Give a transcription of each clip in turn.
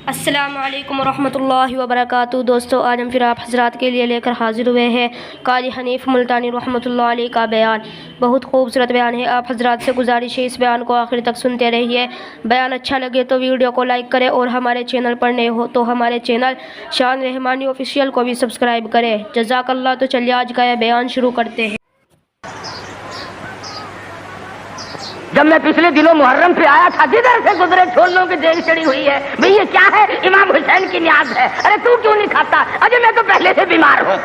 السلام علیکم ورحمۃ اللہ وبرکاتہ۔ دوستو، آج ہم پھر آپ حضرات کے لیے لے کر حاضر ہوئے ہیں قاضی حنیف ملتانی رحمۃ اللہ علیہ کا بیان۔ بہت خوبصورت بیان ہے، آپ حضرات سے گزارش ہے اس بیان کو آخر تک سنتے رہیے۔ بیان اچھا لگے تو ویڈیو کو لائک کریں اور ہمارے چینل پر نئے ہو تو ہمارے چینل شان رحمانی آفیشیل کو بھی سبسکرائب کریں، جزاک اللہ۔ تو چلیے آج کا یہ بیان شروع کرتے ہیں۔ جب میں پچھلے دنوں محرم پہ آیا تھا، جدھر سے گزرے چھولوں کی دیگ چڑی ہوئی ہے، بھئی یہ کیا ہے؟ امام حسین کی نیاز ہے۔ ارے تو کیوں نہیں کھاتا؟ اجے میں تو پہلے سے بیمار ہوں۔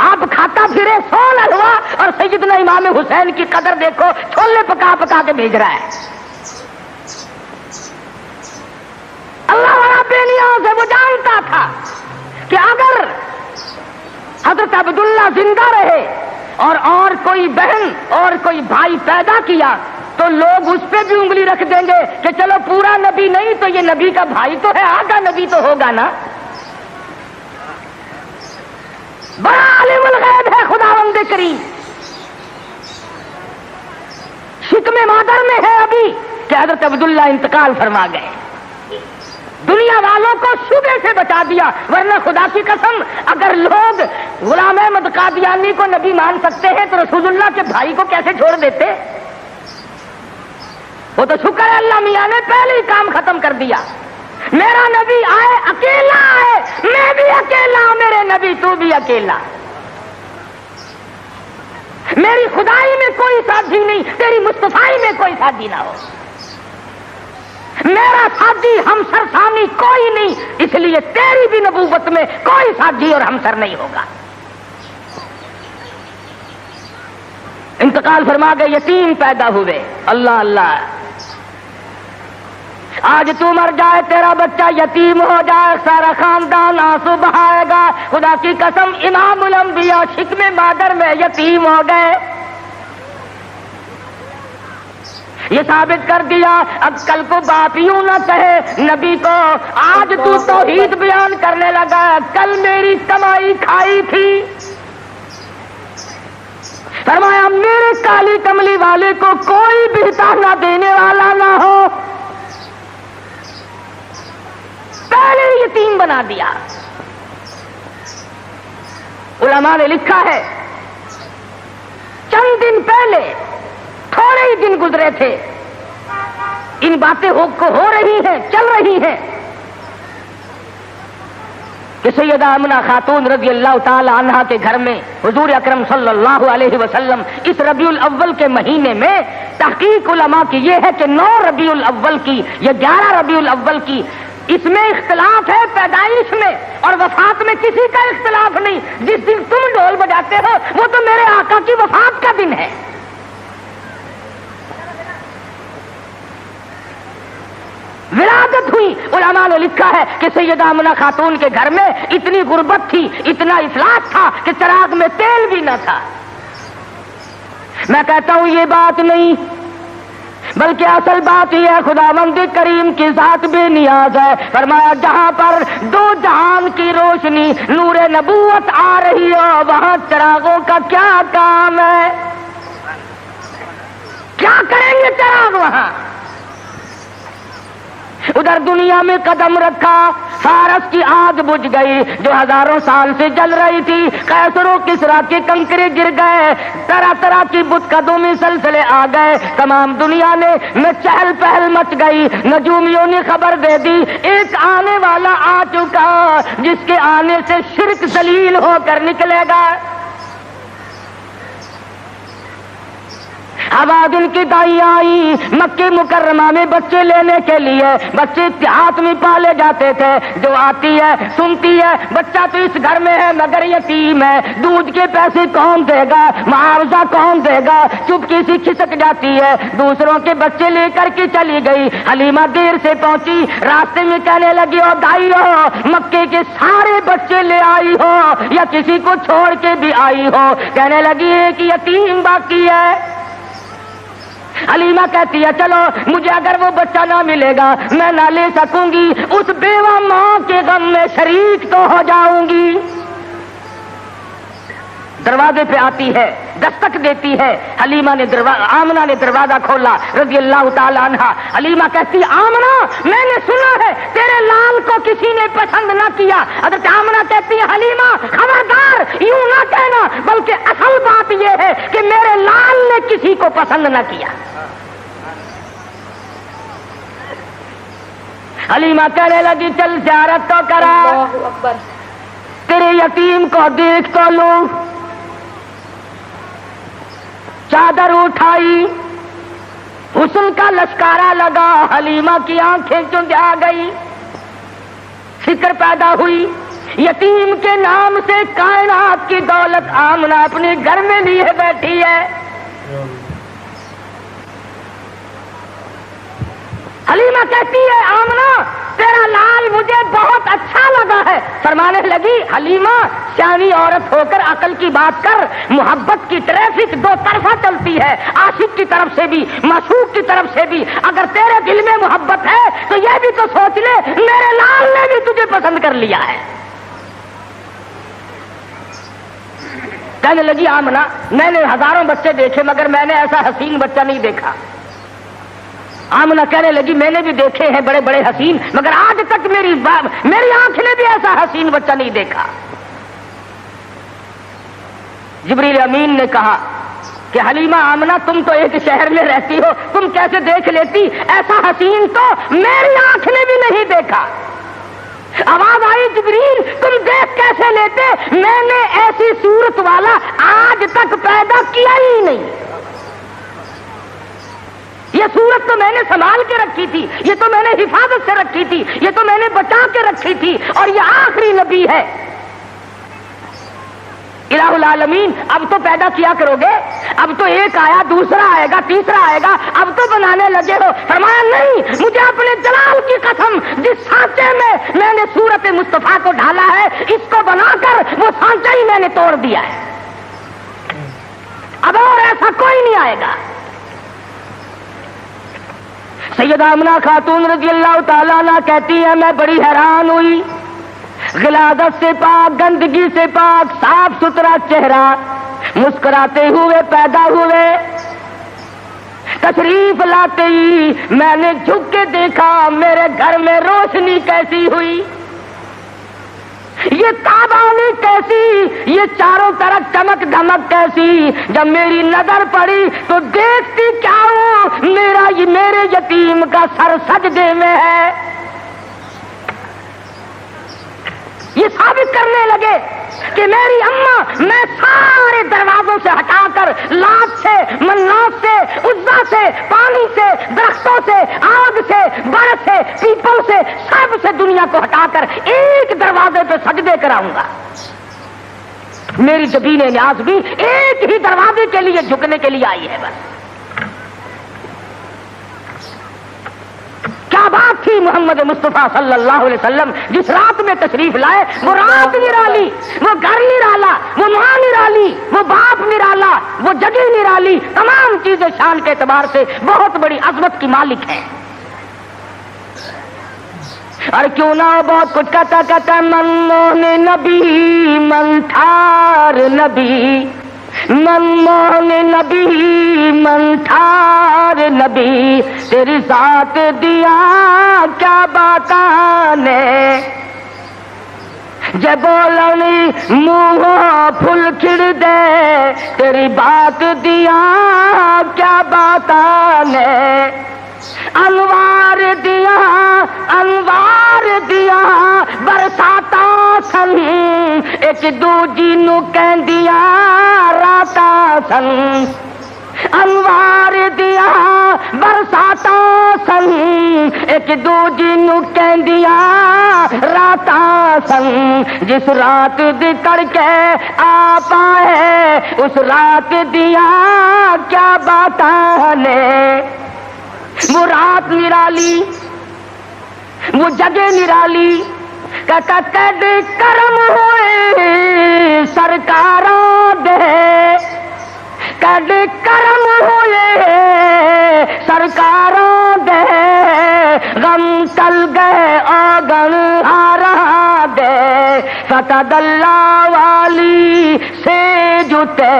آپ کھاتا پھرے سول حلوہ اور سیدنا امام حسین کی قدر دیکھو، چھولے پکا پکا کے بھیج رہا ہے۔ اللہ والا بے نیاز ہے، وہ جانتا تھا کہ اگر حضرت عبداللہ زندہ رہے اور کوئی بہن اور کوئی بھائی پیدا کیا تو لوگ اس پہ بھی انگلی رکھ دیں گے کہ چلو پورا نبی نہیں تو یہ نبی کا بھائی تو ہے، آگا نبی تو ہوگا نا۔ بڑا عالم الغیب ہے خداوند کریم۔ شکم مادر میں ہے ابھی کہ حضرت عبداللہ انتقال فرما گئے۔ دنیا والوں کو شبے سے بچا دیا، ورنہ خدا کی قسم اگر لوگ غلام احمد قادیانی کو نبی مان سکتے ہیں تو رسول اللہ کے بھائی کو کیسے چھوڑ دیتے؟ وہ تو شکر ہے اللہ میاں نے پہلے ہی کام ختم کر دیا۔ میرا نبی آئے اکیلا آئے، میں بھی اکیلا، میرے نبی تو بھی اکیلا۔ میری خدائی میں کوئی ساتھی نہیں، تیری مصطفائی میں کوئی ساتھی نہ ہو۔ میرا ساتھی ہمسر ثانی کوئی نہیں، اس لیے تیری بھی نبوت میں کوئی ساتھی اور ہمسر نہیں ہوگا۔ انتقال فرما گئے، یتیم پیدا ہوئے۔ اللہ اللہ، آج تو مر جائے تیرا بچہ یتیم ہو جائے، سارا خاندان آنسو بہائے گا۔ خدا کی قسم امام الانبیاء شکم مادر میں یتیم ہو گئے۔ یہ ثابت کر دیا اب کل کو باپ یوں نہ کہے نبی کو، آج تو توحید بیان کرنے لگا، کل میری کمائی کھائی تھی۔ فرمایا میرے کالی کملی والے کو کوئی بہتا نہ دینے والا نہ ہو، پہلے یتیم بنا دیا۔ علماء نے لکھا ہے چند دن پہلے، تھوڑے ہی دن گزرے تھے، ان باتیں ہو رہی ہیں، چل رہی ہیں کہ سیدہ آمنہ خاتون رضی اللہ تعالی عنہا کے گھر میں حضور اکرم صلی اللہ علیہ وسلم اس ربیع الاول کے مہینے میں، تحقیق علماء کی یہ ہے کہ 9 ربیع الاول کی یا 11 ربیع الاول کی، اس میں اختلاف ہے پیدائش میں، اور وفات میں کسی کا اختلاف نہیں۔ جس دن تم ڈھول بجاتے ہو وہ تو میرے آقا کی وفات کا دن ہے۔ ولادت ہوئی۔ علماء نے لکھا ہے کہ سیدہ آمنہ خاتون کے گھر میں اتنی غربت تھی، اتنا افلاس تھا کہ چراغ میں تیل بھی نہ تھا۔ میں کہتا ہوں یہ بات نہیں، بلکہ اصل بات یہ ہے خداوند کریم کی ذات بے نیاز ہے۔ فرمایا جہاں پر 2 جہان کی روشنی نور نبوت آ رہی ہو، وہاں چراغوں کا کیا کام ہے؟ کیا کریں گے چراغ وہاں؟ ادھر دنیا میں قدم رکھا، فارس کی آگ بجھ گئی جو ہزاروں سال سے جل رہی تھی، قیصر و کسریٰ کے کنکرے گر گئے، طرح طرح کی بت قدومی سلسلے آ گئے، تمام دنیا میں چہل پہل مچ گئی۔ نجومیوں نے خبر دے دی ایک آنے والا آ چکا جس کے آنے سے شرک ذلیل ہو کر نکلے گا۔ آبادن کی دائی آئی مکہ مکرمہ میں بچے لینے کے لیے، بچے دیہات میں پالے جاتے تھے، جو آتی ہے سنتی ہے بچہ تو اس گھر میں ہے مگر یتیم ہے، دودھ کے پیسے کون دے گا، معاوضہ کون دے گا، چپکی سی کھسک جاتی ہے، دوسروں کے بچے لے کر کے چلی گئی۔ حلیمہ دیر سے پہنچی، راستے میں کہنے لگی او دائی ہو، مکے کے سارے بچے لے آئی ہو یا کسی کو چھوڑ کے بھی آئی ہو؟ کہنے لگی ایک یتیم باقی ہے۔ حلیمہ کہتی ہے چلو مجھے اگر وہ بچہ نہ ملے گا میں نہ لے سکوں گی، اس بیوہ ماں کے غم میں شریک تو ہو جاؤں گی۔ دروازے پہ آتی ہے، دستک دیتی ہے. آمنہ نے دروازہ کھولا رضی اللہ تعالی عنہ. حلیمہ کہتی آمنہ میں نے سنا ہے تیرے لال کو کسی نے پسند نہ کیا. حضرت آمنہ کہتی ہے حلیمہ خبردار یوں نہ کہنا، بلکہ اصل بات یہ ہے کہ میرے لال نے کسی کو پسند نہ کیا. حلیمہ کہنے لگی چل زیارت تو کرا، اللہ اکبر. تیرے یتیم کو دیکھ تو لوں. چادر اٹھائی، حسن کا لشکارا لگا، حلیمہ کی آنکھیں چندھا گئی. فکر پیدا ہوئی یتیم کے نام سے کائنات کی دولت آمنہ اپنے گھر میں لیے بیٹھی ہے. حلیمہ کہتی ہے آمنہ تیرا لال مجھے بہت اچھا لگا ہے. فرمانے لگی حلیمہ سیانی عورت ہو کر عقل کی بات کر. محبت کی ٹریفک دو طرفہ چلتی ہے، عاشق کی طرف سے بھی معشوق کی طرف سے بھی. اگر تیرے دل میں محبت ہے تو یہ بھی تو سوچ لے میرے لال نے بھی تجھے پسند کر لیا ہے. کہنے لگی آمنہ میں نے ہزاروں بچے دیکھے مگر میں نے ایسا حسین بچہ نہیں دیکھا. آمنہ کہنے لگی میں نے بھی دیکھے ہیں بڑے بڑے حسین، مگر آج تک میری آنکھ نے بھی ایسا حسین بچہ نہیں دیکھا. جبریل امین نے کہا کہ حلیمہ آمنہ تم تو ایک شہر میں رہتی ہو، تم کیسے دیکھ لیتی؟ ایسا حسین تو میری آنکھ نے بھی نہیں دیکھا. آواز آئی جبریل تم دیکھ کیسے لیتے؟ میں نے ایسی صورت والا آج تک پیدا کیا ہی نہیں. یہ صورت تو میں نے سنبھال کے رکھی تھی، یہ تو میں نے حفاظت سے رکھی تھی، یہ تو میں نے بچا کے رکھی تھی، اور یہ آخری نبی ہے. الہ العالمین اب تو پیدا کیا کرو گے، اب تو ایک آیا دوسرا آئے گا تیسرا آئے گا، اب تو بنانے لگے ہو. فرمایا نہیں، مجھے اپنے جلال کی قسم جس سانچے میں نے صورت مصطفیٰ کو ڈالا ہے اس کو بنا کر وہ سانچہ ہی میں نے توڑ دیا ہے. اب اور ایسا کوئی نہیں آئے گا. سیدہ آمنہ خاتون رضی اللہ تعالیٰ عنہ کہتی ہے میں بڑی حیران ہوئی. غلاظت سے پاک، گندگی سے پاک، صاف ستھرا چہرہ، مسکراتے ہوئے پیدا ہوئے. تشریف لاتے ہی میں نے جھک کے دیکھا میرے گھر میں روشنی کیسی ہوئی، یہ تابانی کیسی، یہ چاروں طرف چمک دھمک کیسی. جب میری نظر پڑی تو دیکھتی کیا ہوں، میرے یتیم کا سر سجدے میں ہے. یہ ثابت کرنے لگے کہ میری اماں میں سارے دروازوں سے ہٹا کر لات سے، منات سے، عزا سے، پانی سے، درختوں سے، آگ سے، برف سے، پیپل سے، سب سے دنیا کو ہٹا کر ایک دروازے پہ سجدے کراؤں گا. میری جبین نیاز بھی ایک ہی دروازے کے لیے جھکنے کے لیے آئی ہے. بس کیا بات تھی محمد مصطفیٰ صلی اللہ علیہ وسلم جس رات میں تشریف لائے. وہ رات نرالی، وہ گھر نرالا، وہ ماں نرالی، وہ باپ نرالا، وہ جگہ نرالی، تمام چیزیں شان کے اعتبار سے بہت بڑی عظمت کی مالک ہیں. اور کیوں نہ بہت کچھ کہتا من موہن نبی من ٹھار نبی، من موہن نبی من ٹھار نبی، تیری ذات دیا کیا باتانے، جے بولنی منہ پھل کھڑ دے، تیری بات دیا کیا باتانے. انوار دیا برساتا سن، ایک دوجی نو کہندیاں راتا سن. انوار دیا برساتا سن، ایک دوجی نو کہندیاں راتا سن. جس رات دی تڑکے آ پائے اس رات دیا کیا باتاں نے. وہ رات نرالی، وہ جگہ نرالی، کد کرم ہوئے سرکاراں دے، کد کرم ہوئے سرکاراں دے، غم ٹل گئے آگن ہارا دے. فتح اللہ والی سے جو اتے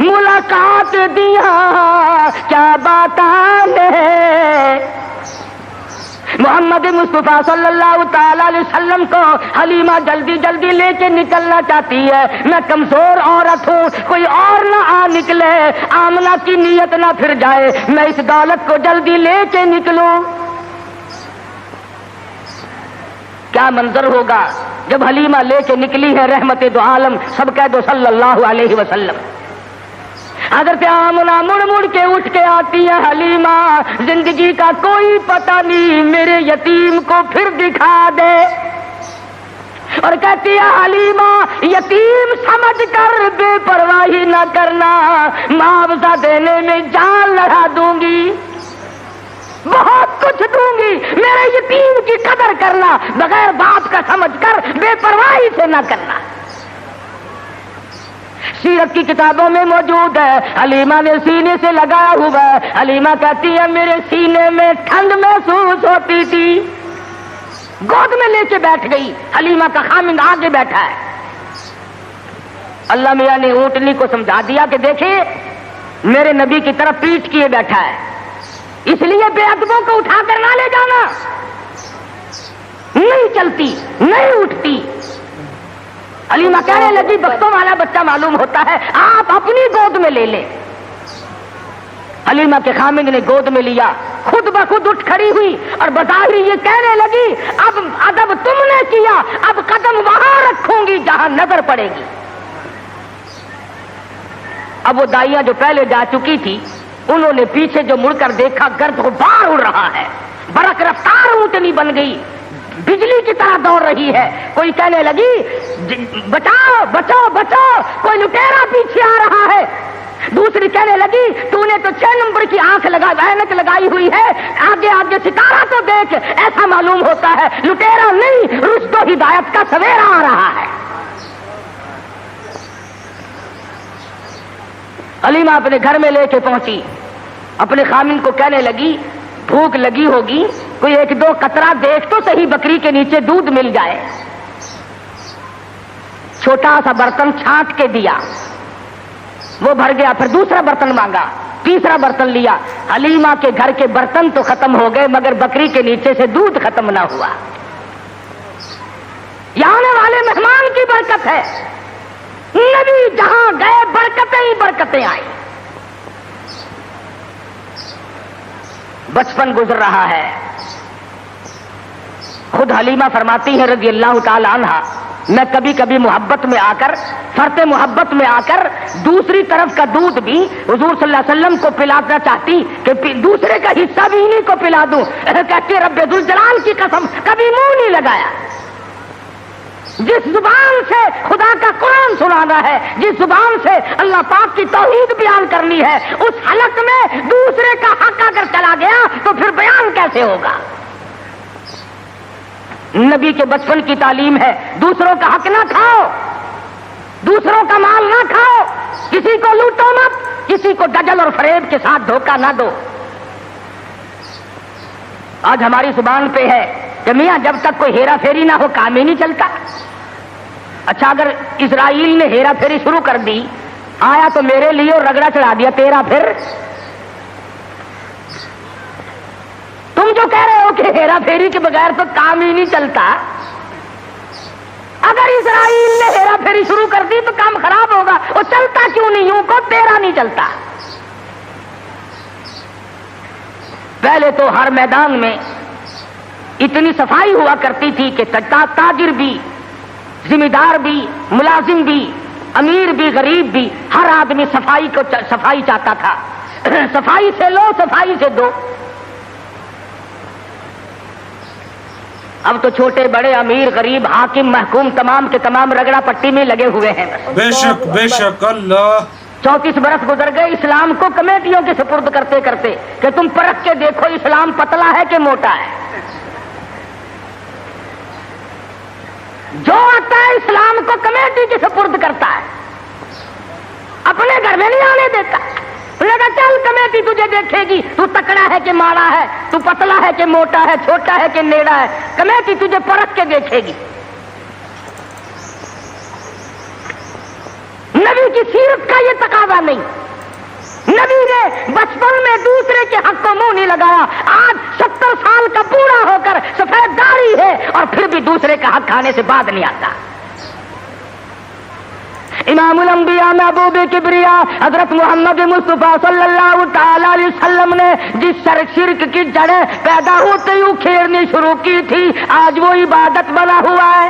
ملاقات دیا کیا باتاں نے محمد مصطفیٰ صلی اللہ تعالی علیہ وسلم کو حلیمہ جلدی جلدی لے کے نکلنا چاہتی ہے. میں کمزور عورت ہوں, کوئی اور نہ آ نکلے, آمنہ کی نیت نہ پھر جائے, میں اس دولت کو جلدی لے کے نکلوں. کیا منظر ہوگا جب حلیمہ لے کے نکلی ہے رحمت دو عالم, سب کہہ دو صلی اللہ علیہ وسلم. حضرت آمنہ مڑ مڑ کے اٹھ کے آتی ہے, حلیمہ زندگی کا کوئی پتہ نہیں, میرے یتیم کو پھر دکھا دے. اور کہتی ہے حلیمہ یتیم سمجھ کر بے پرواہی نہ کرنا, معاوضہ دینے میں جان لڑا دوں گی, بہت کچھ دوں گی, میرے یتیم کی قدر کرنا, بغیر باپ کا سمجھ کر بے پرواہی سے نہ کرنا. سیرت کی کتابوں میں موجود ہے, حلیمہ نے سینے سے لگایا ہوا ہے. حلیمہ کہتی ہے میرے سینے میں ٹھنڈ محسوس ہوتی تھی, گود میں لے کے بیٹھ گئی. حلیمہ کا خامند آگے بیٹھا ہے. اللہ میاں نے اونٹنی کو سمجھا دیا کہ دیکھیں میرے نبی کی طرف پیٹھ کیے بیٹھا ہے, اس لیے بے ادبوں کو اٹھا کر نہ لے جانا. نہیں چلتی, نہیں اٹھتی. حلیمہ کہنے لگی بختوں والا بچہ معلوم ہوتا ہے, آپ اپنی گود میں لے لیں. حلیمہ کے خامند نے گود میں لیا, خود بخود اٹھ کھڑی ہوئی اور بظاہر یہ کہنے لگی اب ادب تم نے کیا, اب قدم وہاں رکھوں گی جہاں نظر پڑے گی. اب وہ دائیاں جو پہلے جا چکی تھی انہوں نے پیچھے جو مڑ کر دیکھا, گرد غبار اڑ رہا ہے, برق رفتار اونٹنی بن گئی, بجلی کی طرح دوڑ رہی ہے. کوئی کہنے لگی بچاؤ بچاؤ بچاؤ, کوئی لٹیرا پیچھے آ رہا ہے. دوسری کہنے لگی تو نے تو 6 نمبر کی آنکھ اینک لگائی ہوئی ہے, آگے آگے ستارہ تو دیکھ, ایسا معلوم ہوتا ہے لٹیرا نہیں رشد و ہدایت کا سویرا آ رہا ہے. حلیمہ اپنے گھر میں لے کے پہنچی, اپنے خامند کو کہنے لگی بھوک لگی ہوگی, کوئی 1-2 قطرہ دیکھ تو صحیح بکری کے نیچے دودھ مل جائے. چھوٹا سا برتن چھانٹ کے دیا, وہ بھر گیا. پھر دوسرا برتن مانگا, تیسرا برتن لیا. حلیمہ کے گھر کے برتن تو ختم ہو گئے مگر بکری کے نیچے سے دودھ ختم نہ ہوا. یہ آنے والے مہمان کی برکت ہے, نبی جہاں گئے برکتیں ہی برکتیں آئی. بچپن گزر رہا ہے. خود حلیمہ فرماتی ہے رضی اللہ تعالی عنہ, میں کبھی کبھی محبت میں آ کر, فرط محبت میں آ کر دوسری طرف کا دودھ بھی حضور صلی اللہ علیہ وسلم کو پلانا چاہتی کہ دوسرے کا حصہ بھی انہیں کو پلا دوں. کہتی رب ذوالجلال کی قسم کبھی منہ نہیں لگایا. جس زبان سے خدا کا قرآن سنانا ہے, جس زبان سے اللہ پاک کی توحید بیان کرنی ہے, اس حلق میں دوسرے کا حق اگر چلا گیا تو پھر بیان کیسے ہوگا. نبی کے بچپن کی تعلیم ہے دوسروں کا حق نہ کھاؤ, دوسروں کا مال نہ کھاؤ, کسی کو لوٹو مت, کسی کو دجل اور فریب کے ساتھ دھوکہ نہ دو. آج ہماری زبان پہ ہے کہ میاں جب تک کوئی ہیرا پھیری نہ ہو کام ہی نہیں چلتا. اچھا اگر اسرائیل نے ہیرا پھیری شروع کر دی, آیا تو میرے لیے اور رگڑا چڑھا دیا تیرا, پھر تم جو کہہ رہے ہو کہ ہیرا پھیری کے بغیر تو کام ہی نہیں چلتا, اگر اسرائیل نے ہیرا پھیری شروع کر دی تو کام خراب ہوگا. وہ چلتا کیوں نہیں یوں کو تیرا نہیں چلتا. پہلے تو ہر میدان میں اتنی صفائی ہوا کرتی تھی کہ تاجر بھی, ذمہ دار بھی, ملازم بھی, امیر بھی, غریب بھی, ہر آدمی صفائی چاہتا تھا. صفائی سے لو, صفائی سے دو. اب تو چھوٹے بڑے, امیر غریب, حاکم محکوم تمام کے تمام رگڑا پٹی میں لگے ہوئے ہیں. بے شک بے شک. اللہ 34 برس گزر گئے اسلام کو کمیٹیوں کے سپرد کرتے کرتے کہ تم پرکھ کے دیکھو اسلام پتلا ہے کہ موٹا ہے. جو آتا ہے اسلام کو کمیٹی کے سپرد کرتا ہے, اپنے گھر میں نہیں آنے دیتا. لگا چل کمیٹی تجھے دیکھے گی, تو تکڑا ہے کہ ماڑا ہے, تو پتلا ہے کہ موٹا ہے, چھوٹا ہے کہ نیڑا ہے, کمیٹی تجھے پرکھ کے دیکھے گی. نبی کی سیرت کا یہ تقاضا نہیں. نبی نے بچپن میں دوسرے کے حق کو منہ نہیں لگایا. آج 70 سال کا بوڑھا ہو کر سفید داڑھی ہے اور پھر بھی دوسرے کا حق کھانے سے بعد نہیں آتا. امام الانبیاء محبوب کبریا حضرت محمد مصطفیٰ صلی اللہ تعالی علیہ وسلم نے جس شرک کی جڑیں پیدا ہوتے ہی کھیڑنی شروع کی تھی، آج وہ عبادت بنا ہوا ہے.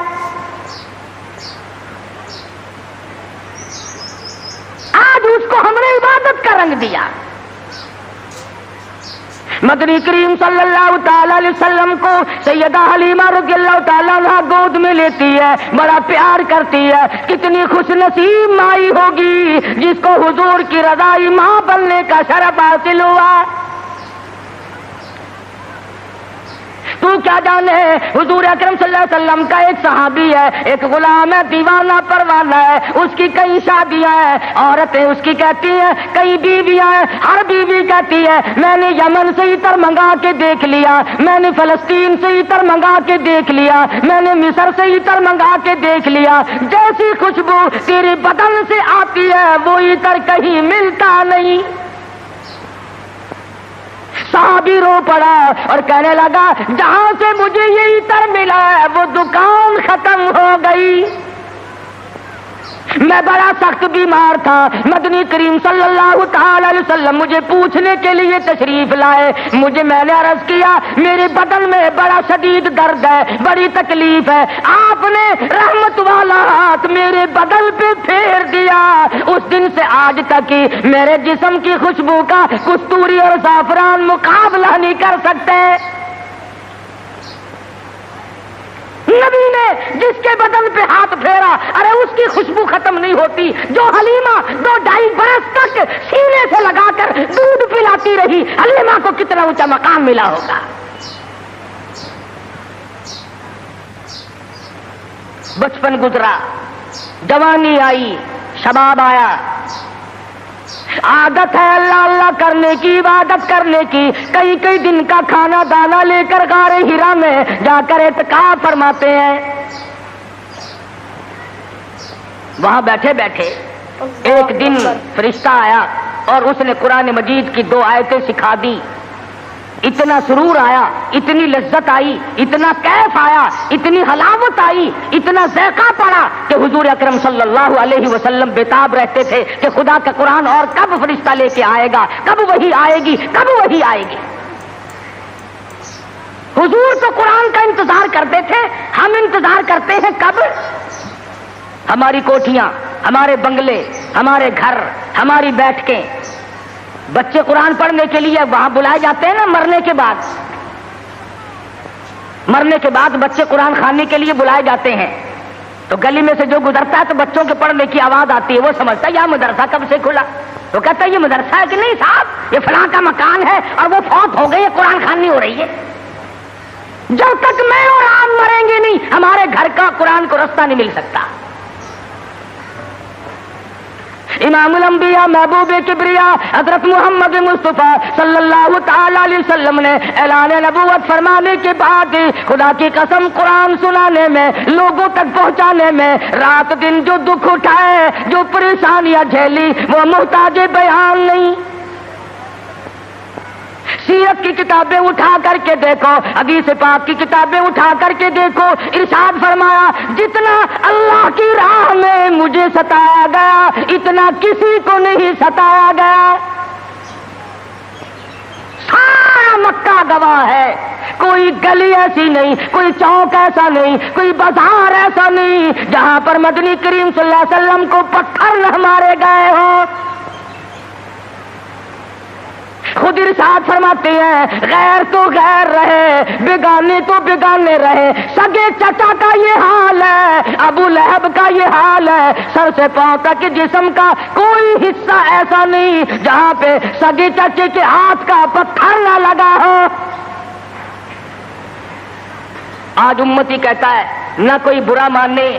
آج اس کو ہم نے عبادت کا رنگ دیا. مدنی کریم صلی اللہ تعالی علیہ وسلم کو سیدہ حلیمہ رضی اللہ تعالیٰ عنہ گود میں لیتی ہے، بڑا پیار کرتی ہے. کتنی خوش نصیب مائی ہوگی جس کو حضور کی رضائی ماں بننے کا شرف حاصل ہوا. تو کیا جانے حضور اکرم صلی اللہ علیہ وسلم کا ایک صحابی ہے، ایک غلام ہے، دیوانہ پروانہ ہے، اس کی کئی شادیاں ہیں، عورتیں اس کی کہتی ہیں، کئی بیویاں ہیں. ہر بیوی کہتی ہے میں نے یمن سے عطر منگا کے دیکھ لیا، میں نے فلسطین سے عطر منگا کے دیکھ لیا، میں نے مصر سے عطر منگا کے دیکھ لیا، جیسی خوشبو تیرے بدن سے آتی ہے وہ عطر کہیں ملتا نہیں. صحابی رو پڑا اور کہنے لگا جہاں سے مجھے یہ عطر ملا ہے وہ دکان ختم ہو گئی. میں بڑا سخت بیمار تھا. مدنی کریم صلی اللہ تعالی علیہ وسلم مجھے پوچھنے کے لیے تشریف لائے. میں نے عرض کیا میرے بدن میں بڑا شدید درد ہے، بڑی تکلیف ہے. آپ نے رحمت والا ہاتھ میرے بدن پہ پھیر دیا. اس دن سے آج تک ہی میرے جسم کی خوشبو کا کستوری اور زعفران مقابلہ نہیں کر سکتے. نبی نے جس کے بدن پہ ہاتھ پھیرا، ارے اس کی خوشبو ختم نہیں ہوتی. جو حلیمہ 2-2.5 برس تک سینے سے لگا کر دودھ پلاتی رہی، حلیمہ کو کتنا اونچا مقام ملا ہوگا. بچپن گزرا، جوانی آئی، شباب آیا. عادت ہے اللہ اللہ کرنے کی، عبادت کرنے کی. کئی دن کا کھانا دانا لے کر غار ہرا میں جا کر اعتکاف فرماتے ہیں. وہاں بیٹھے بیٹھے ایک دن فرشتہ آیا اور اس نے قرآن مجید کی 2 آیتیں سکھا دی. اتنا سرور آیا، اتنی لذت آئی، اتنا کیف آیا، اتنی حلاوت آئی، اتنا ذائقہ پڑا کہ حضور اکرم صلی اللہ علیہ وسلم بےتاب رہتے تھے کہ خدا کا قرآن اور کب فرشتہ لے کے آئے گا، کب وحی آئے گی، کب وحی آئے گی. حضور تو قرآن کا انتظار کرتے تھے، ہم انتظار کرتے ہیں کب؟ ہماری کوٹھیاں، ہمارے بنگلے، ہمارے گھر، ہماری بیٹھکیں. بچے قرآن پڑھنے کے لیے وہاں بلائے جاتے ہیں نا. مرنے کے بعد بچے قرآن خانے کے لیے بلائے جاتے ہیں. تو گلی میں سے جو گزرتا ہے تو بچوں کے پڑھنے کی آواز آتی ہے، وہ سمجھتا ہے یہ مدرسہ کب سے کھلا. تو کہتا ہے یہ مدرسہ ہے کہ نہیں صاحب، یہ فلاں کا مکان ہے اور وہ فوت ہو گئی ہے، قرآن خوانی ہو رہی ہے. جب تک میں اور آپ مریں گے نہیں ہمارے گھر کا قرآن کو رستہ نہیں مل سکتا. امام الانبیاء محبوب کبریا حضرت محمد مصطفیٰ صلی اللہ تعالی علیہ وسلم نے اعلان نبوت فرمانے کے بعد خدا کی قسم قرآن سنانے میں، لوگوں تک پہنچانے میں رات دن جو دکھ اٹھائے، جو پریشانیاں جھیلی، وہ محتاج بیان نہیں. سیرت کی کتابیں اٹھا کر کے دیکھو، حدیث پاک کی کتابیں اٹھا کر کے دیکھو. ارشاد فرمایا جتنا اللہ کی راہ میں مجھے ستایا گیا اتنا کسی کو نہیں ستایا گیا. سارا مکہ گواہ ہے. کوئی گلی ایسی نہیں، کوئی چوک ایسا نہیں، کوئی بازار ایسا نہیں جہاں پر مدنی کریم صلی اللہ علیہ وسلم کو پتھر نہ مارے گئے ہوں. خود ارشاد فرماتے ہیں غیر تو غیر رہے، بیگانے تو بیگانے رہے. سگے چچا کا یہ حال ہے، ابو لہب کا یہ حال ہے. سر سے پاؤں تک جسم کا کوئی حصہ ایسا نہیں جہاں پہ سگے چچے کے ہاتھ کا پتھر نہ لگا ہو. آج امتی کہتا ہے نہ کوئی برا مانے،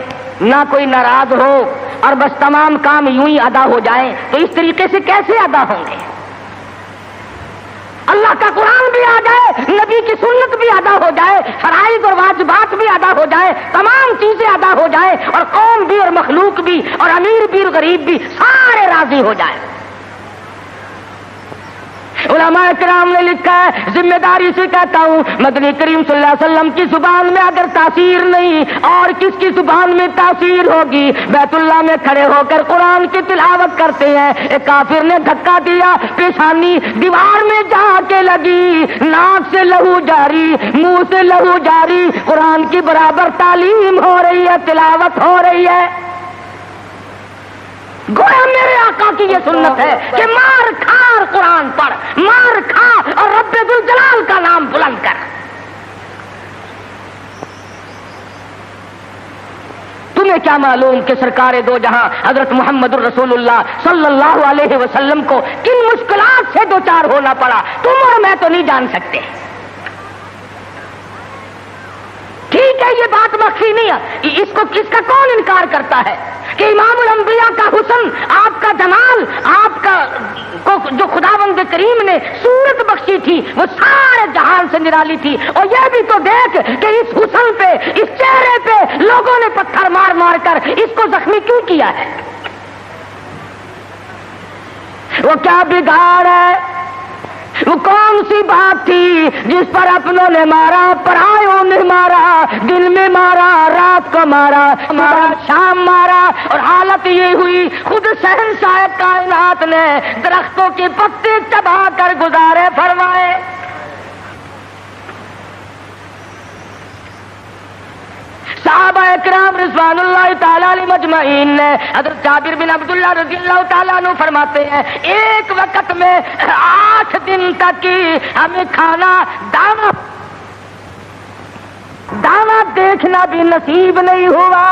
نہ کوئی ناراض ہو، اور بس تمام کام یوں ہی ادا ہو جائیں. تو اس طریقے سے کیسے ادا ہوں گے؟ اللہ کا قرآن بھی آ جائے، نبی کی سنت بھی ادا ہو جائے، فرائض اور واجبات بھی ادا ہو جائے، تمام چیزیں ادا ہو جائیں اور قوم بھی اور مخلوق بھی اور امیر بھی اور غریب بھی سارے راضی ہو جائیں۔ علماء کرام نے لکھا ہے، ذمہ داری سے کہتا ہوں، مدنی کریم صلی اللہ علیہ وسلم کی زبان میں اگر تاثیر نہیں اور کس کی زبان میں تاثیر ہوگی؟ بیت اللہ میں کھڑے ہو کر قرآن کی تلاوت کرتے ہیں، ایک کافر نے دھکا دیا، پیشانی دیوار میں جا کے لگی، ناک سے لہو جاری، منہ سے لہو جاری، قرآن کی برابر تعلیم ہو رہی ہے، تلاوت ہو رہی ہے۔ گویا میرے آقا کی یہ سنت ہے کہ مار کھا اور قرآن پڑھ، مار کھا اور رب ذوالجلال کا نام بلند کر۔ تمہیں کیا معلوم کہ سرکار دو جہاں حضرت محمد الرسول اللہ صلی اللہ علیہ وسلم کو کن مشکلات سے دوچار ہونا پڑا، تم اور میں تو نہیں جان سکتے۔ ٹھیک ہے، یہ بات مخفی نہیں ہے، اس کا کون انکار کرتا ہے کہ امام الانبیاء کا حسن، آپ کا جمال، آپ کا جو خداوند کریم نے صورت بخشی تھی وہ سارے جہان سے نرالی تھی۔ اور یہ بھی تو دیکھ کہ اس حسن پہ، اس چہرے پہ لوگوں نے پتھر مار مار کر اس کو زخمی کیوں کیا ہے؟ وہ کیا بگاڑ ہے؟ وہ کون سی بات تھی جس پر اپنوں نے مارا، پرایوں نے مارا، دن میں مارا، رات کو مارا، شام مارا، اور حالت یہ ہوئی خود شہنشاہ کائنات نے درختوں کے پتے چبا کر گزارے فرمائے۔ صحابہ اکرام رضوان اللہ تعالیٰ علیہ مجمعین نے، حضرت جابر بن عبداللہ رضی اللہ تعالیٰ عنہ فرماتے ہیں، ایک وقت میں 8 دن تک ہمیں کھانا دانا دیکھنا بھی نصیب نہیں ہوا۔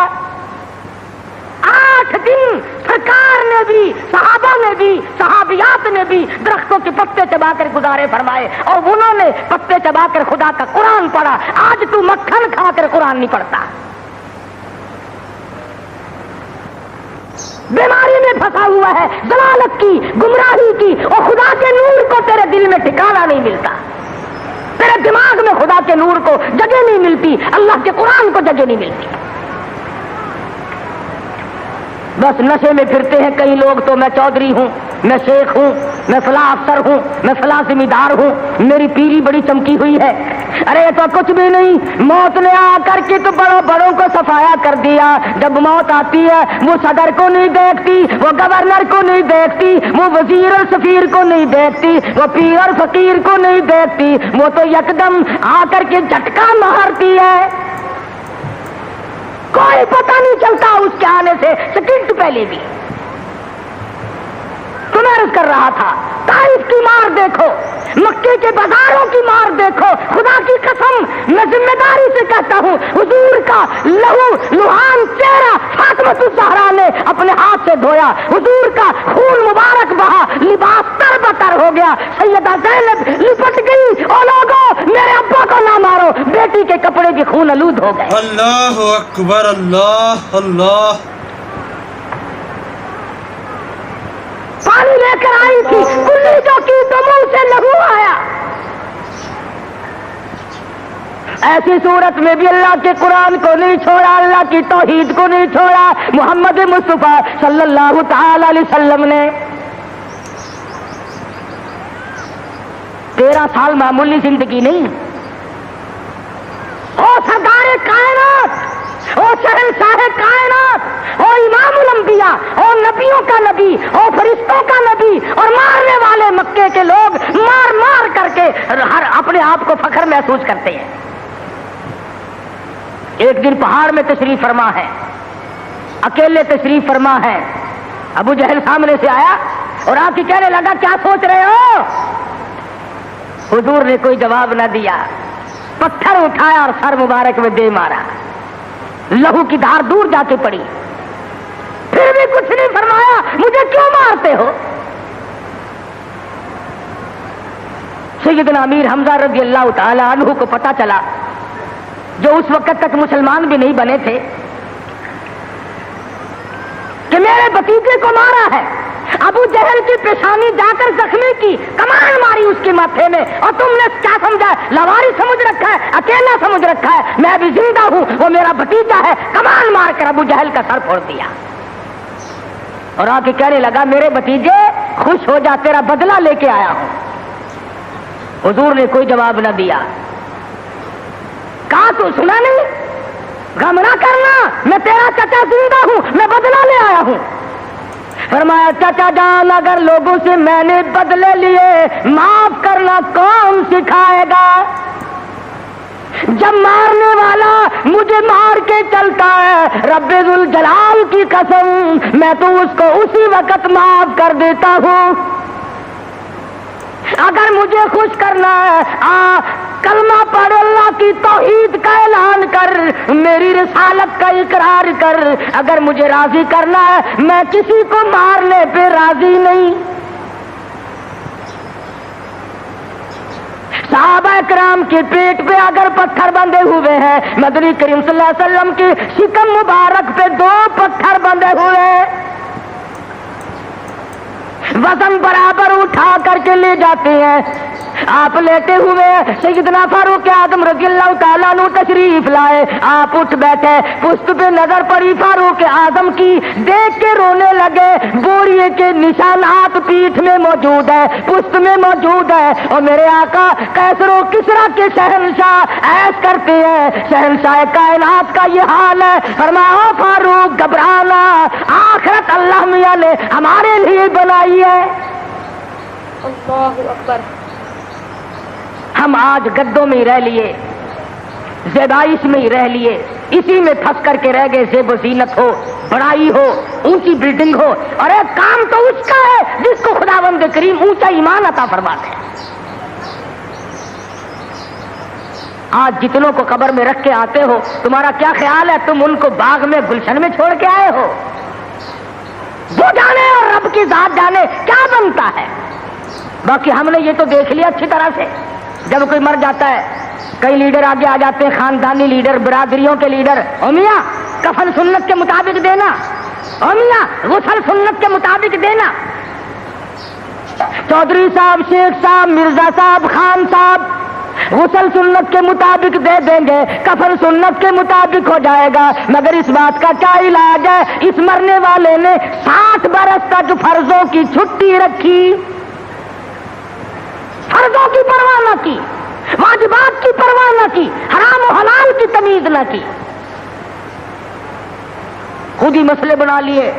8 دن سرکار نے بھی، صحابہ نے بھی، صحابیات نے بھی درختوں کے پتے چبا کر گزارے فرمائے، اور انہوں نے پتے چبا کر خدا کا قرآن پڑھا۔ آج تو مکھن کھا کر قرآن نہیں پڑھتا، بیماری میں پھنسا ہوا ہے، ضلالت کی، گمراہی کی، اور خدا کے نور کو تیرے دل میں ٹھکانا نہیں ملتا، تیرے دماغ میں خدا کے نور کو جگہ نہیں ملتی، اللہ کے قرآن کو جگہ نہیں ملتی۔ بس نشے میں پھرتے ہیں کئی لوگ، تو میں چودھری ہوں، میں شیخ ہوں، میں فلاں افسر ہوں، میں فلاں ذمہ دار ہوں، میری پیری بڑی چمکی ہوئی ہے۔ ارے تو کچھ بھی نہیں، موت نے آ کر کے تو بڑوں کو صفایا کر دیا۔ جب موت آتی ہے وہ صدر کو نہیں دیکھتی، وہ گورنر کو نہیں دیکھتی، وہ وزیر اور سفیر کو نہیں دیکھتی، وہ پیر اور فقیر کو نہیں دیکھتی، وہ تو یکدم آ کر کے جھٹکا مارتی ہے، کوئی پتہ نہیں چلتا اس کے آنے سے سیکنڈ پہلے بھی۔ تمہیں عرض کر رہا تھا، طائف کی مار دیکھو، مکے کے بازاروں کی مار دیکھو، خدا کی قسم میں ذمہ داری سے کہتا ہوں، حضور کا لہو لہان چہرہ فاطمۃ الزہرا نے اپنے ہاتھ سے دھویا، حضور کا خون مبارک بہا، لباس تر بتر ہو گیا، سیدہ زینب لپٹ گئی، او لوگوں میرے ابا کو نہ مارو، بیٹی کے کپڑے بھی خون آلود ہو گئے۔ اللہ اکبر، اللہ اللہ۔ پانی لے کر آئی تھی، کلی جو کی تو منہ سے لہو آیا۔ ایسی صورت میں بھی اللہ کے قرآن کو نہیں چھوڑا، اللہ کی توحید کو نہیں چھوڑا۔ محمد مصطفیٰ صلی اللہ تعالی علیہ وسلم نے 13 سال معمولی زندگی نہیں، او سردار کائنات، او شہنشاہ کائنات، او امام الانبیاء، او نبیوں کا نبی، او فرشتوں کا نبی، اور مارنے والے مکے کے لوگ مار مار کر کے ہر اپنے آپ کو فخر محسوس کرتے ہیں۔ ایک دن پہاڑ میں تشریف فرما ہے، اکیلے تشریف فرما ہے، ابو جہل سامنے سے آیا اور آپ کی کہنے لگا کیا سوچ رہے ہو؟ حضور نے کوئی جواب نہ دیا، پتھر اٹھایا اور سر مبارک میں دے مارا، لہو کی دھار دور جا کے پڑی، پھر بھی کچھ نہیں فرمایا، مجھے کیوں مارتے ہو؟ سیدنا امیر حمزہ رضی اللہ تعالی عنہ کو پتا چلا، جو اس وقت تک مسلمان بھی نہیں بنے تھے، کہ میرے بھتیجے کو مارا ہے۔ ابو جہل کی پیشانی جا کر زخمی کی، کمان ماری اس کے ماتھے میں، اور تم نے کیا سمجھا؟ لواری سمجھ رکھا ہے، اکیلا سمجھ رکھا ہے، میں بھی زندہ ہوں وہ میرا بھتیجا ہے، کمان مار کر ابو جہل کا سر پھوڑ دیا۔ اور آ کے کہنے لگا میرے بھتیجے خوش ہو جا، تیرا بدلہ لے کے آیا ہوں۔ حضور نے کوئی جواب نہ دیا۔ کہا تو سنا نہیں؟ غم نہ کرنا، میں تیرا چچا زندہ ہوں، میں بدلہ لے آیا ہوں۔ فرمایا چچا جان اگر لوگوں سے میں نے بدلے لیے معاف کرنا کون سکھائے گا؟ جب مارنے والا مجھے مار کے چلتا ہے رب ذوالجلال کی قسم میں تو اس کو اسی وقت معاف کر دیتا ہوں۔ اگر مجھے خوش کرنا ہے کلمہ پڑھ، اللہ کی توحید کا اعلان کر، میری رسالت کا اقرار کر۔ اگر مجھے راضی کرنا ہے میں کسی کو مارنے پہ راضی نہیں۔ صحابہ کرام کے پیٹ پہ اگر پتھر بندھے ہوئے ہیں، نبی کریم صلی اللہ علیہ وسلم کی شکم مبارک پہ 2 پتھر بندھے ہوئے ہیں، وزن برابر اٹھا کر کے لے جاتے ہیں۔ آپ لیٹے ہوئے سیدنا فاروق اعظم رضی اللہ تعالیٰ عنہ تشریف لائے، آپ اٹھ بیٹھے، پشت پہ نظر پڑی فاروق اعظم کی، دیکھ کے رونے لگے۔ بوریے کے نشانات پیٹھ میں موجود ہے، پشت میں موجود ہے، اور میرے آقا کیسر و کسرا کے شہنشاہ ایش کرتے ہیں، شہنشاہ کائنات کا یہ حال ہے۔ فرمایا فاروق گھبرانا، آخرت اللہ میاں نے ہمارے لیے بنائی ہے۔ اللہ اکبر۔ ہم آج گدوں میں ہی رہ لیے، زیبائش میں ہی رہ لیے، اسی میں پھنس کر کے رہ گئے۔ زیب و زینت ہو، بڑائی ہو، اونچی بلڈنگ ہو، اور ایک کام تو اس کا ہے جس کو خداوند کریم اونچا ایمان عطا فرماتے ہیں۔ آج جتنوں کو قبر میں رکھ کے آتے ہو، تمہارا کیا خیال ہے تم ان کو باغ میں گلشن میں چھوڑ کے آئے ہو؟ وہ جانے اور رب کی ذات جانے کیا بنتا ہے۔ باقی ہم نے یہ تو دیکھ لیا اچھی طرح سے، جب کوئی مر جاتا ہے کئی لیڈر آگے آ جاتے ہیں، خاندانی لیڈر، برادریوں کے لیڈر، او میاں کفن سنت کے مطابق دینا، او میاں غسل سنت کے مطابق دینا۔ چودھری صاحب، شیخ صاحب، مرزا صاحب، خان صاحب غسل سنت کے مطابق دے دیں گے، کفن سنت کے مطابق ہو جائے گا، مگر اس بات کا کیا علاج ہے؟ اس مرنے والے نے 60 برس تک فرضوں کی چھٹی رکھی، فرضوں کی پرواہ نہ کی، واجبات کی پرواہ نہ کی، حرام و حلال کی تمیز نہ کی، خود ہی مسئلے بنا لیے،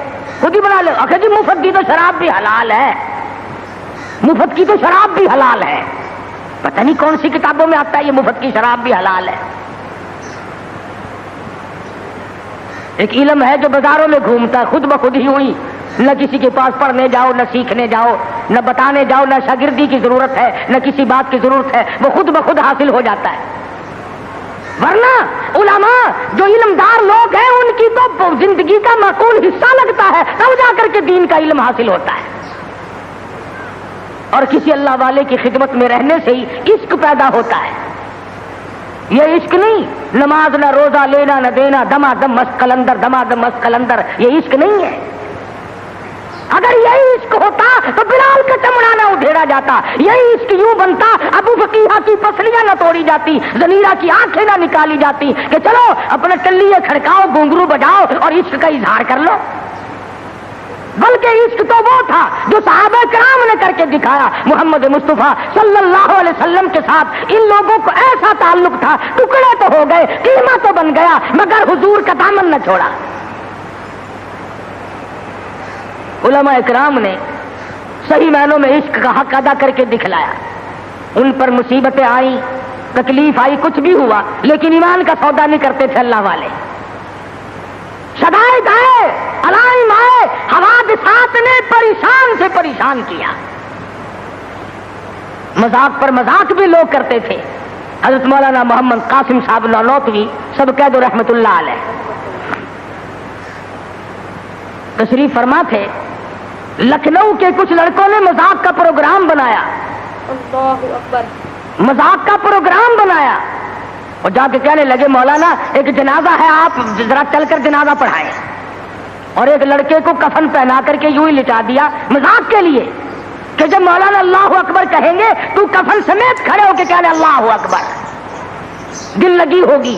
خود ہی بنا لے۔ آخر جی مفت کی تو شراب بھی حلال ہے، مفت کی تو شراب بھی حلال ہے، پتہ نہیں کون سی کتابوں میں آتا ہے یہ مفت کی شراب بھی حلال ہے۔ ایک علم ہے جو بازاروں میں گھومتا ہے، خود بخود ہی ہوئی، نہ کسی کے پاس پڑھنے جاؤ، نہ سیکھنے جاؤ، نہ بتانے جاؤ، نہ شاگردی کی ضرورت ہے، نہ کسی بات کی ضرورت ہے، وہ خود بخود حاصل ہو جاتا ہے۔ ورنہ علماء جو علمدار لوگ ہیں ان کی تو زندگی کا معقول حصہ لگتا ہے، تب جا کر کے دین کا علم حاصل ہوتا ہے۔ اور کسی اللہ والے کی خدمت میں رہنے سے ہی عشق پیدا ہوتا ہے۔ یہ عشق نہیں نماز نہ روزہ لینا نہ دینا، دما دم مست قلندر، دما دم مست قلندر، یہ عشق نہیں ہے۔ اگر یہی عشق ہوتا تو بلال کا چمڑا نہ ادھیڑا جاتا، یہی عشق یوں بنتا ابو فقیہ کی پسلیاں نہ توڑی جاتی، زنیرہ کی آنکھیں نہ نکالی جاتی کہ چلو اپنے ٹلیے کھڑکاؤ، گھنگرو بجاؤ اور عشق کا اظہار کر لو۔ بلکہ عشق تو وہ تھا جو صحابہ کرام نے کر کے دکھایا۔ محمد مصطفیٰ صلی اللہ علیہ وسلم کے ساتھ ان لوگوں کو ایسا تعلق تھا، ٹکڑے تو ہو گئے، قیمہ تو بن گیا، مگر حضور کا دامن نہ چھوڑا۔ علماء اکرام نے صحیح معنوں میں عشق کا حق ادا کر کے دکھلایا۔ ان پر مصیبتیں آئیں، تکلیف آئی، کچھ بھی ہوا، لیکن ایمان کا سودا نہیں کرتے تھے اللہ والے۔ شدائد آئے، علائم آئے، حوادثات نے پریشان سے پریشان کیا۔ مذاق پر مذاق بھی لوگ کرتے تھے۔ حضرت مولانا محمد قاسم صاحب نانوتوی سب قید و رحمت اللہ علیہ تشریف فرما تھے، لکھنؤ کے کچھ لڑکوں نے مذاق کا پروگرام بنایا، اللہ اکبر، مذاق کا پروگرام بنایا، اور جا کے کہنے لگے مولانا ایک جنازہ ہے، آپ ذرا چل کر جنازہ پڑھائیں، اور ایک لڑکے کو کفن پہنا کر کے یوں ہی لٹا دیا مذاق کے لیے کہ جب مولانا اللہ اکبر کہیں گے تو کفن سمیت کھڑے ہو کے کہنے اللہ اکبر، دل لگی ہوگی۔